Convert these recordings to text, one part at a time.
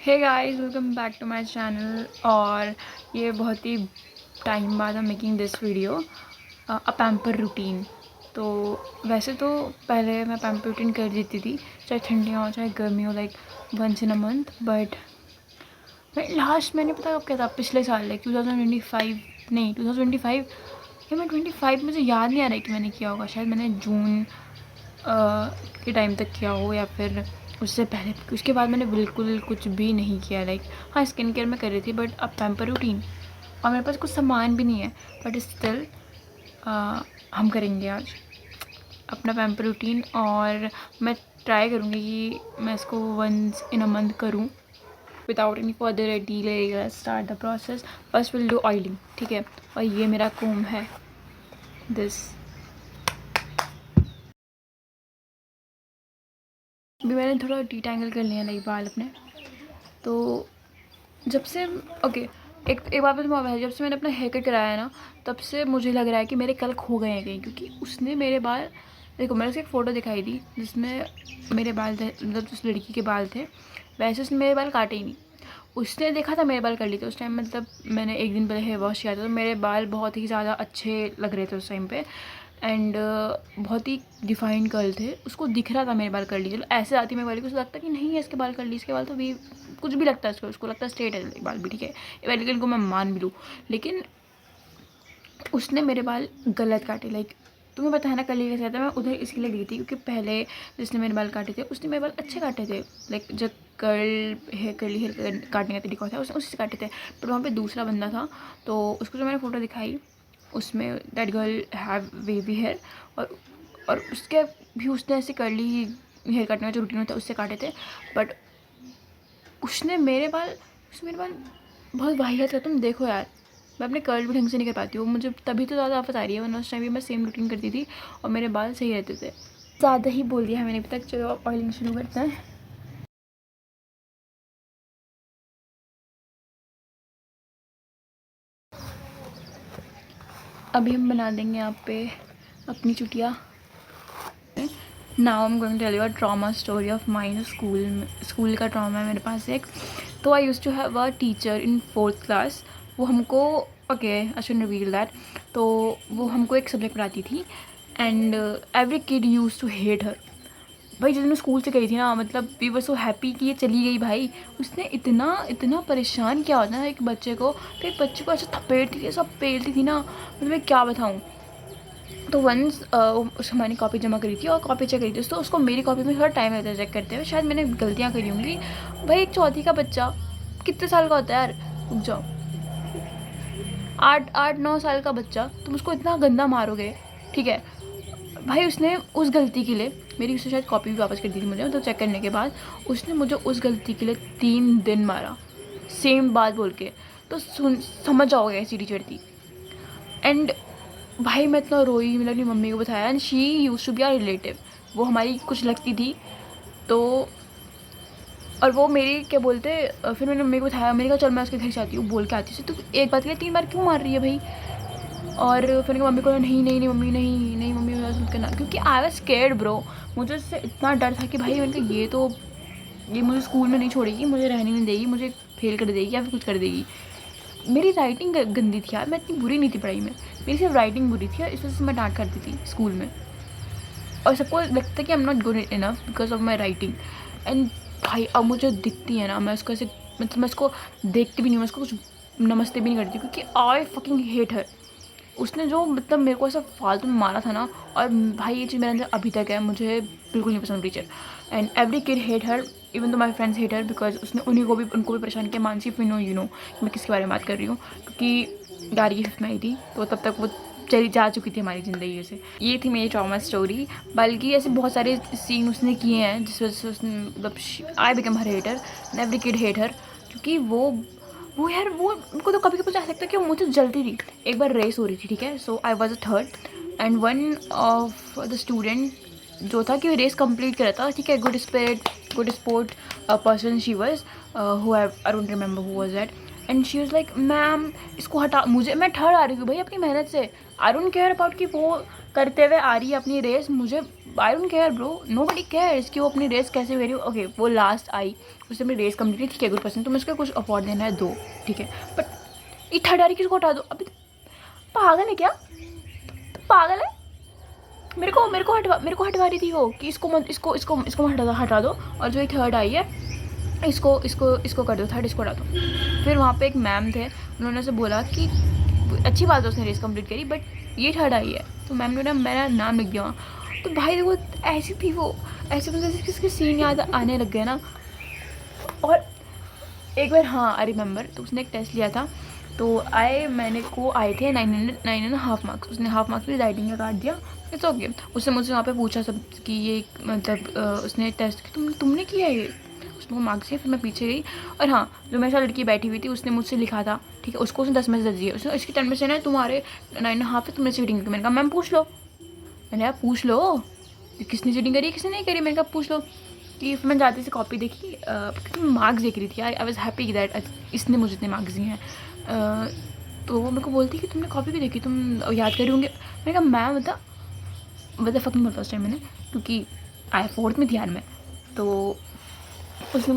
Hey guys, welcome back to my channel. और ये बहुत ही टाइम बाद I am making this video a pamper routine. तो वैसे तो पहले मैं पैम्पर रूटीन कर देती थी, चाहे ठंडियाँ हो चाहे गर्मी हो, like once in a month. But मैं लास्ट मैंने पता कब क्या था, पिछले साल लाइक 2025, नहीं 2025 या मैं 25, मुझे याद नहीं आ रहा है कि मैंने किया होगा। शायद मैंने जून के टाइम तक किया हो या फिर उससे पहले। उसके बाद मैंने बिल्कुल कुछ भी नहीं किया। लाइक हाँ, स्किन केयर में कर रही थी, बट अब पैम्पर रूटीन और मेरे पास कुछ सामान भी नहीं है। बट स्टिल हम करेंगे आज अपना पैम्पर रूटीन। और मैं ट्राई करूँगी कि मैं इसको वंस इन अ मंथ करूँ without any further delay. Start the process. First will do oiling, ठीक है। और ये मेरा कोम है, दिस। अभी मैंने थोड़ा डिटैंगल कर लिया लाइक बाल अपने। तो जब से ओके, एक बात तो मैं, जब से मैंने अपना हेयर कट कराया है ना, तब से मुझे लग रहा है कि मेरे कल खो गए हैं कहीं। क्योंकि उसने मेरे बाल, देखो मैंने उसको एक फ़ोटो दिखाई थी जिसमें मेरे बाल थे, मतलब जिस लड़की के बाल थे वैसे उसने मेरे बाल काटे ही नहीं। उसने देखा था मेरे बाल कर लिए थे उस टाइम, मतलब मैंने एक दिन पहले हेयर वॉश किया था, तो मेरे बाल बहुत ही ज़्यादा अच्छे लग रहे थे उस टाइम पे। एंड बहुत ही डिफाइंड कर्ल थे, उसको दिख रहा था मेरे बाल कर ली। चलो ऐसे आती मेरे बाल को, उसको लगता कि नहीं है इसके बाल कर ली, इसके बाल तो भी कुछ भी लगता है उसको लगता है स्ट्रेट है बाल भी, ठीक है। इवेलिकल को मैं मान भी लूँ, लेकिन उसने मेरे बाल गलत काटे। लाइक तुम्हें पता है ना कल कैसे आता, मैं उधर इसके लिए गई थी क्योंकि पहले जिसने मेरे बाल काटे थे उसने मेरे बाल अच्छे काटे थे। लाइक जब कर्ली हेयर काटने का तरीका था उसने उसी से काटे थे। पर वहाँ पे दूसरा बंदा था, तो उसको जो मैंने फ़ोटो दिखाई उसमें that girl have wavy hair. और उसके भी उसने ऐसे कर्ली हेयर काटने का जो रूटीन होता है उससे काटे थे। बट उसने मेरे बाल बहुत वाहियात था। तुम देखो यार, मैं अपने कर्ल भी ढंग से नहीं कर पाती हूँ, मुझे तभी तो ज़्यादा आफत आ रही है, वरना उस टाइम भी मैं सेम रूटीन करती थी और मेरे बाल सही रहते थे। ज़्यादा ही बोल दिया है मैंने अभी तक। चलो अब ऑयलिंग शुरू करते हैं। अभी हम बना देंगे यहाँ पे अपनी चुटिया। Now I am going to tell you a trauma story of mine. School का ट्रॉमा है मेरे पास एक। तो I use to have a teacher in 4th class. वो हमको, okay I should reveal that. तो वो हमको एक सब्जेक्ट पढ़ाती थी and every kid use to hate her. भाई जिस दिन मैं स्कूल से गई थी ना, मतलब वी वर सो हैप्पी कि ये चली गई। भाई उसने इतना इतना परेशान किया होता ना एक बच्चे को, तो एक बच्चे को ऐसा थपेड़ती थी, ऐसा पेलती थी ना, मतलब मैं क्या बताऊँ। तो वंस उस हमारी कॉपी जमा करी थी और कॉपी चेक करी थी, तो उसको मेरी कॉपी में थोड़ा टाइम लगता है चेक करते हुए। शायद मैंने गलतियाँ करी होंगी। भाई एक चौथी का बच्चा कितने साल का होता है यार, रुक जाओ, 8-9 साल का बच्चा, तुम उसको इतना गंदा मारोगे, ठीक है। भाई उसने उस गलती के लिए मेरी, उसने शायद कॉपी भी वापस कर दी थी मुझे, तो चेक करने के बाद उसने मुझे उस गलती के लिए 3 दिन मारा, सेम बात बोल के। तो समझ जाओगे ऐसी टीचर थी। एंड भाई मैं इतना रोई, मैंने अपनी मम्मी को बताया। And she use to be our relative, वो हमारी कुछ लगती थी। तो और वो मेरी क्या बोलते, फिर मैंने मम्मी को बताया, मैंने कहा चल मैं उसके घर जाती हूँ, बोल के आती हूँ। तो एक बात के लिए 3 बार क्यों मार रही है भाई। और फिर मम्मी को, नहीं नहीं नहीं मम्मी, नहीं नहीं मम्मी मेरा मत करना, क्योंकि आई वाज स्केर्ड ब्रो। मुझे उससे इतना डर था कि भाई मैंने कहा ये मुझे स्कूल में नहीं छोड़ेगी, मुझे रहने नहीं देगी, मुझे फेल कर देगी या फिर कुछ कर देगी। मेरी राइटिंग गंदी थी यार, मैं इतनी बुरी नहीं थी पढ़ाई में, मेरी सिर्फ राइटिंग बुरी थी और इस वजह से मैं डांट खाती थी स्कूल में। और सबको लगता है कि I am not good enough because of my writing. And भाई अब मुझे दिखती है ना, मैं उसको ऐसे, मतलब मैं उसको देखती भी नहीं, मैं उसको कुछ नमस्ते भी नहीं करती, क्योंकि आई फकिंग हेट हर। उसने जो मतलब मेरे को ऐसा फालतू में मारा था ना, और भाई ये चीज़ मेरे अंदर अभी तक है, मुझे बिल्कुल नहीं पसंद teacher. And every kid hate her, even though my friends hate her, because उसने उनको भी परेशान किया। मानसी, इफ यू नो मैं किसके बारे में बात कर रही हूँ, क्योंकि 11वीं 5th में आई थी, तो तब तक वो चली जा चुकी थी हमारी ज़िंदगी से। ये थी मेरी ट्रॉमा स्टोरी। बल्कि ऐसे बहुत सारे सीन उसने किए हैं जिस वजह से उसने, मतलब I become her hater and every kid hate her. क्योंकि वो यार, वो उनको तो कभी कभी ऐसा लगता है कि वो मुझसे जलती थी। एक बार रेस हो रही थी, ठीक है, so I was a third and one of the student जो था कि रेस कंप्लीट कर रहा था, ठीक है, good sport person she was, who I don't remember who was that. And she was like ma'am इसको हटा, मुझे, मैं थर्ड आ रही हूँ भाई अपनी मेहनत से, आई डोंट केयर अबाउट कि वो करते हुए आ रही है अपनी रेस, मुझे I don't care bro, nobody cares कि वो अपनी रेस कैसे करी। ओके वो लास्ट आई, उसने अपनी रेस कंप्लीट की, ठीक है गुड पर्सन, तुम्हें उसका कुछ अवार्ड देना है दो, ठीक है, बट ये थर्ड आ रही किसको हटा दो। अभी पागल है क्या, पागल है। मेरे को हटवा रही थी वो कि इसको मत, इसको हटा दो, और जो ये थर्ड आई है इसको कर दो, थर्ड इसको हटा दो। फिर वहाँ पे एक मैम थे, उन्होंने से बोला कि अच्छी बात है उसने रेस कंप्लीट करी, बट ये थर्ड आई है, तो मैम ने मेरा नाम लिख दिया वहाँ। तो भाई देखो ऐसी थी वो, ऐसे मतलब किसके सीन याद आने लग गए ना। और एक बार हाँ आई रिमेंबर, तो उसने एक टेस्ट लिया था, तो मैंने को आए थे 9.5 मार्क्स, उसने हाफ मार्क्स भी राइटिंग का काट दिया। It's okay. उसने मुझसे वहाँ पे पूछा सब कि ये मतलब उसने टेस्ट कि तुमने किया है ये, उसमें मार्क्स दिए। फिर मैं पीछे गई, और हाँ जो मेरे साथ लड़की बैठी हुई थी उसने मुझसे लिखा था, ठीक है, उसको उसने 10 में से 10 दिए, उसने इसकी 10 में से ना तुम्हारे 9.5 है, तुमने चीटिंग की। मैंने कहा मैम पूछ लो, मैंने कहा पूछ लो किसने चीटिंग करी किसने नहीं करी, मैंने कहा पूछ लो। कि फिर मैं जाती से कॉपी देखी, मार्क्स देख रही थी यार, आई वॉज हैप्पी दैट इसने मुझे इतने मार्क्स दिए हैं। तो वो मेरे को बोलती कि तुमने कॉपी भी देखी, तुम याद करी होंगे। मैंने कहा मैम मतलब फक नहीं बोलता उस टाइम मैंने, क्योंकि आई 4th में थी यार मैं। तो उसने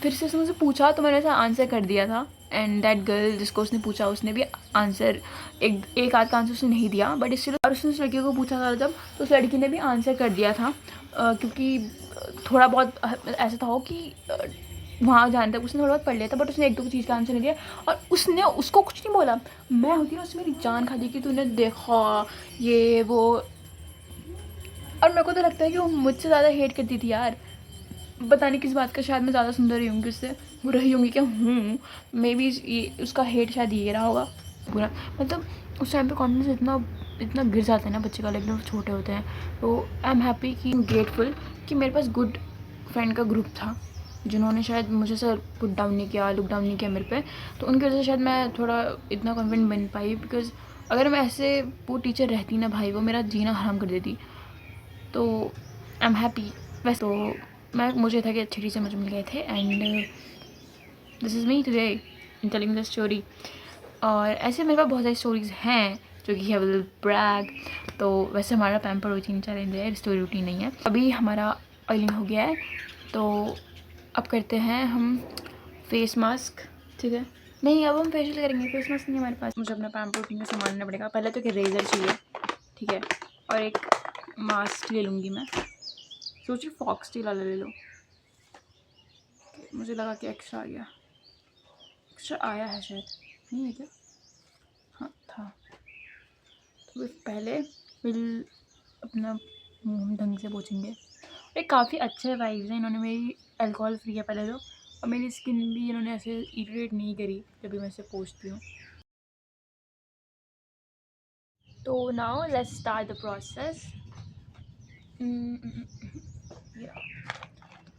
उसने मुझसे पूछा, तो मैंने ऐसा आंसर कर दिया था। एंड दैट गर्ल जिसको उसने पूछा उसने भी आंसर एक आध का आंसर उसने नहीं दिया, बट इसलिए और उसने उस लड़की को पूछा था जब, तो उस लड़की ने भी आंसर कर दिया था। क्योंकि थोड़ा बहुत ऐसा था हो कि वहाँ जाने तक उसने थोड़ा बहुत पढ़ लिया था, बट उसने एक दो चीज़ का आंसर नहीं दिया, और उसने उसको कुछ नहीं बोला। मैं होती ना उसने मेरी जान खा दी कि तूने देखा ये वो। और मेरे को तो लगता है कि वो मुझसे ज़्यादा हेट करती थी यार, पता नहीं किस बात का, शायद मैं ज़्यादा सुंदर रही होंगी उससे, वो रही होंगी क्या हूँ, मे बी ये उसका हेट शायद ये रहा होगा पूरा। मतलब उस टाइम पे कॉन्फिडेंस इतना गिर जाता है ना बच्चे का, एकदम छोटे होते हैं। तो आई एम हैप्पी कि ग्रेटफुल कि मेरे पास गुड फ्रेंड का ग्रुप था, जिन्होंने शायद मुझे सर पुट डाउन नहीं किया, लुक डाउन नहीं किया मेरे पे। तो उनकी वजह से शायद मैं थोड़ा इतना कॉन्फिडेंट बन पाई, बिकॉज अगर मैं ऐसे वो टीचर रहती ना भाई, वो मेरा जीना हराम कर देती। तो आई एम हैप्पी। वैसे तो मुझे था कि अच्छे टीचर मुझे मिल गए थे, and this is me today in telling this story. और ऐसे मेरे पास बहुत सारी स्टोरीज़ हैं जो कि है विल ब्रैग। तो वैसे हमारा पैम्पर रूटीन चैलेंज है, स्टोरी रूटीन नहीं है। अभी हमारा ऑयलिंग हो गया है, तो अब करते हैं हम फेस मास्क, ठीक है। नहीं अब हम फेशियल करेंगे, फेस मास्क नहीं हमारे पास। मुझे अपना पैम्पर रूटीन का सामान लेना पड़ेगा। पहले तो एक रेज़र चाहिए, ठीक है, और एक मास्क ले लूँगी मैं। सोच रही फॉक्स स्टील वाला ले लो, मुझे लगा कि एक्स्ट्रा आ गया, एक्स्ट्रा आया है शायद, नहीं है क्या, हाँ था। तो पहले बिल अपना मुँह ढंग से पोछेंगे। ये काफ़ी अच्छे वाइब्स हैं, इन्होंने मेरी अल्कोहल फ्री है पहले तो, और मेरी स्किन भी इन्होंने ऐसे इरिटेट नहीं करी जब भी मैं इसे पोछती हूँ। तो now let's start the process.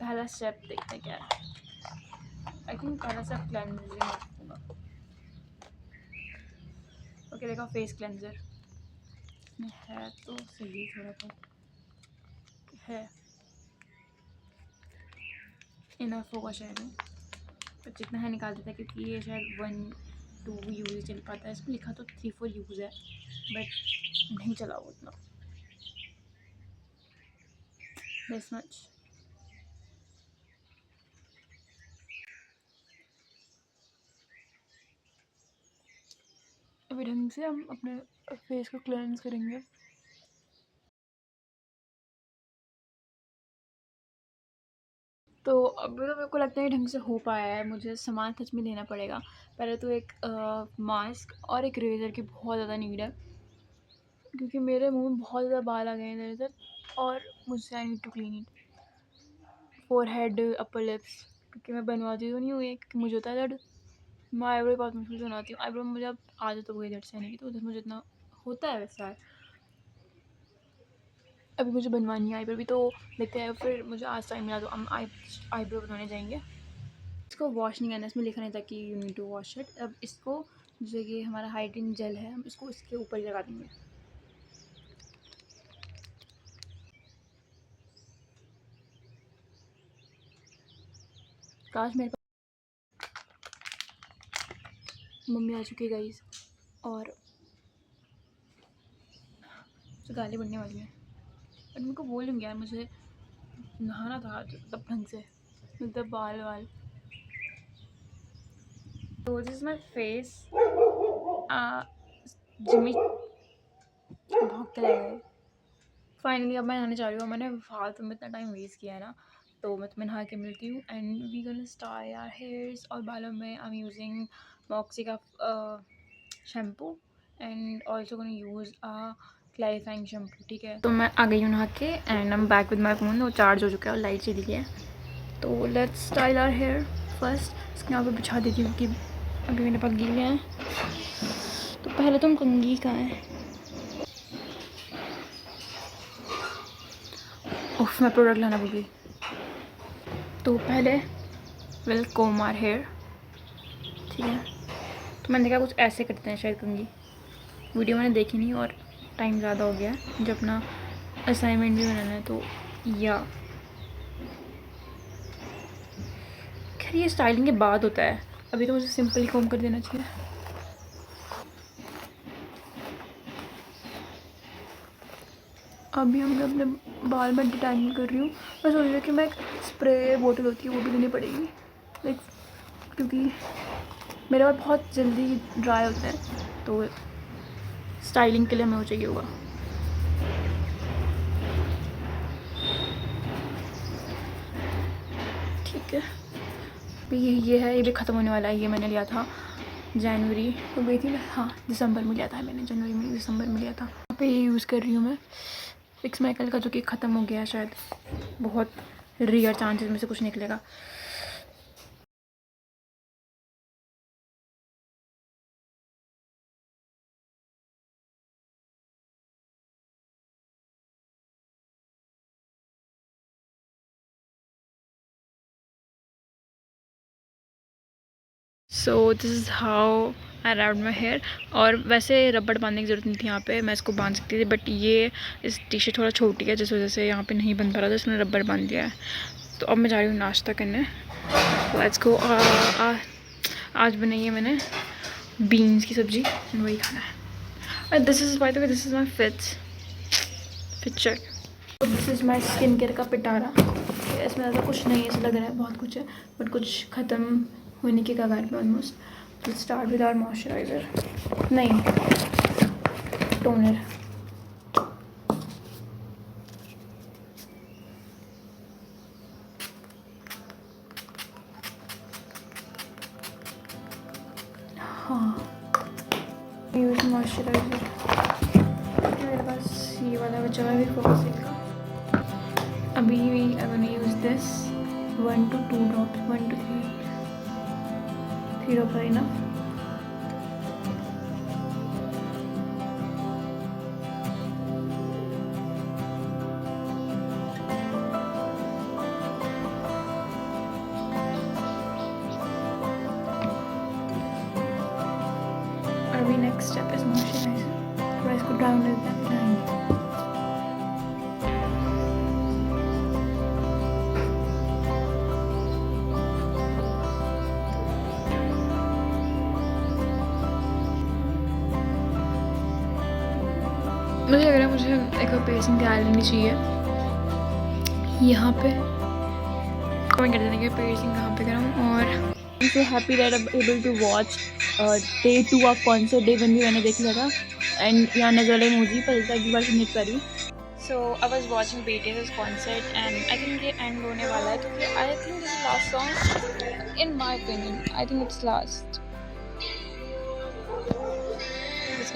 पहला स्टेप देखते हैं क्या है। आई थिंक पहला स्टेप क्लेंजिंग होगा। ओके देखो फेस क्लेंजर है तो सही, थोड़ा बहुत है, इनफ होगा शायद, पर जितना है निकाल देता है, क्योंकि ये शायद 1-2 यूज़ चल पाता है। इसमें लिखा तो 3-4 यूज़ है, बट नहीं चला वो उतना, दिस मच। अभी ढंग से हम अपने फेस को क्लेंस करेंगे। तो अभी तो मेरे को लगता है ढंग से हो पाया है, मुझे सामान सच में लेना पड़ेगा। पहले तो एक मास्क और एक रेज़र की बहुत ज़्यादा नीड है, क्योंकि मेरे मुंह में बहुत ज़्यादा बाल आ गए हैं इधर इधर, और मुझसे I need to clean it. Forehead, upper lips, क्योंकि मैं बनवाती तो नहीं हुई है, क्योंकि मुझे होता है दर्द। मैं आईब्रो बहुत मुश्किल से बनाती हूँ, आईब्रो मुझे अब आदत हो गई दर्द सहने की, तो उधर मुझे इतना होता है वैसा है। अभी मुझे बनवानी है आईब्रो भी, तो देखते हैं फिर, मुझे आज टाइम मिला तो हम आईब्रो बनवाने जाएंगे। इसको वॉश नहीं करना, इसमें लिखा नहीं था कि you need to wash it. अब इसको जो ये हमारा हाइड्रेटिंग जेल है, हम इसको इसके ऊपर ही लगा देंगे। काश मेरे पास मम्मी आ चुकी है गाइस, और गाली बढ़ने वाली है। बट मेरे को बोलूँगी यार, मुझे नहाना था आज तब ढंग से, मतलब बाल वाल। तो this is my face. Jimmy भौंकते लगे। फाइनली अब मैं नहाने जा रही हूँ। मैंने फालतू में इतना टाइम वेस्ट किया है ना, तो मैं तुम्हें नहा के मिलती हूँ। And we gonna style our hairs. और बालों में आई एम यूजिंग मॉक्सी का shampoo and also gonna use clarifying shampoo. ठीक है, तो मैं आ गई हूँ नहा के and I am back with my phone. वो चार्ज हो चुका है और लाइट चली गई है। तो let's style our hair first. इसके यहाँ पे बिछा देती हूँ कि अभी मेरे पास गीले हैं। तो पहले तुम कंघी कहाँ है? उफ, मैं प्रोडक्ट लाना भूल गई। तो पहले विल कोम आवर हेयर। ठीक है, तो मैंने देखा कुछ ऐसे करते हैं शायद कंघी। वीडियो मैंने देखी नहीं और टाइम ज़्यादा हो गया, मुझे अपना असाइनमेंट भी बनाना है। तो या खैर ये स्टाइलिंग के बाद होता है, अभी तो मुझे सिंपल ही कोम कर देना चाहिए। अभी हम अपने बाल में डिटैंगल कर रही हूँ। मैं सोच रही हूँ कि मैं एक स्प्रे बोतल होती है वो भी लेनी पड़ेगी, लाइक, क्योंकि मेरे बाल बहुत जल्दी ड्राई होते हैं। तो स्टाइलिंग के लिए हमें वो चाहिए होगा। ठीक है, अभी ये है, ये भी ख़त्म होने वाला है। ये मैंने लिया था जनवरी तो गई थी मैं, हाँ दिसंबर में लिया था मैंने, जनवरी में दिसंबर में लिया था। यहाँ पे ये यूज़ कर रही हूँ मैं फिक्स माइकल का, जो कि ख़त्म हो गया है शायद। बहुत रेयर चांसेस में से कुछ निकलेगा। So this is how I wrapped my hair. और वैसे रबड़ बांधने की ज़रूरत नहीं थी यहाँ पे, मैं इसको बांध सकती थी, बट ये इस टी शर्ट थोड़ा छोटी है जिस वजह से यहाँ पे नहीं बन पा रहा था, इसने रबड़ बांध दिया है। तो अब मैं जा रही हूँ नाश्ता करने। Let's go. आज बनाई है मैंने बीन्स की सब्ज़ी, वही खाना है। This is by the way, this is my fit check. This is my skin care का पिटारा। इसमें ज़्यादा कुछ नहीं है, ऐसा लग रहा है बहुत कुछ है, बट कुछ ख़त्म होने के कगार पे ऑलमोस्ट। तो स्टार्ट विद आवर मॉइस्चराइज़र, नहीं टोनर। हाँ, यूज मॉइस्चराइज़र। मेरे पास ये वाला बचा है फोकसिल का। अभी I gonna use this 1 to 2 drops, 1 to 3 drops are enough. अभी नेक्स्ट स्टेप इज मॉइस्चराइजर। थोड़ा इसको ड्राई होने देते हैं। मुझे लग रहा है मुझे एक पेसिंग तैयार लेनी चाहिए यहाँ पे। कमेंट कर देने के पेसिंग कहाँ पे कराऊँ। और I am so happy that I able to watch day 2 of concert. Day 1 भी मैंने देख लिया था एंड यहाँ नजर वाले मुझी पर अगली बार सुनने पा रही। So I was watching BTS concert and I think ये एंड होने वाला है, क्योंकि I think this is last song in my opinion. I think it's last,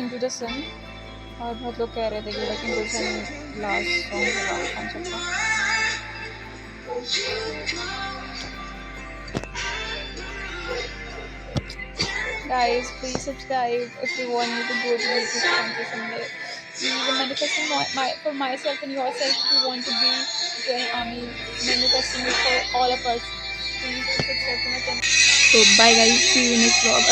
into the sun. और बहुत लोग कह रहे थे कि लेकिन गुलशन लास्ट सॉन्ग था कॉन्सर्ट का। Guys, please subscribe if you want me to go to this concert someday. Please, manifesting for myself and yourself. If you want to be join army, manifesting it for all of us. Please subscribe to my channel. So bye guys, see you in next vlog.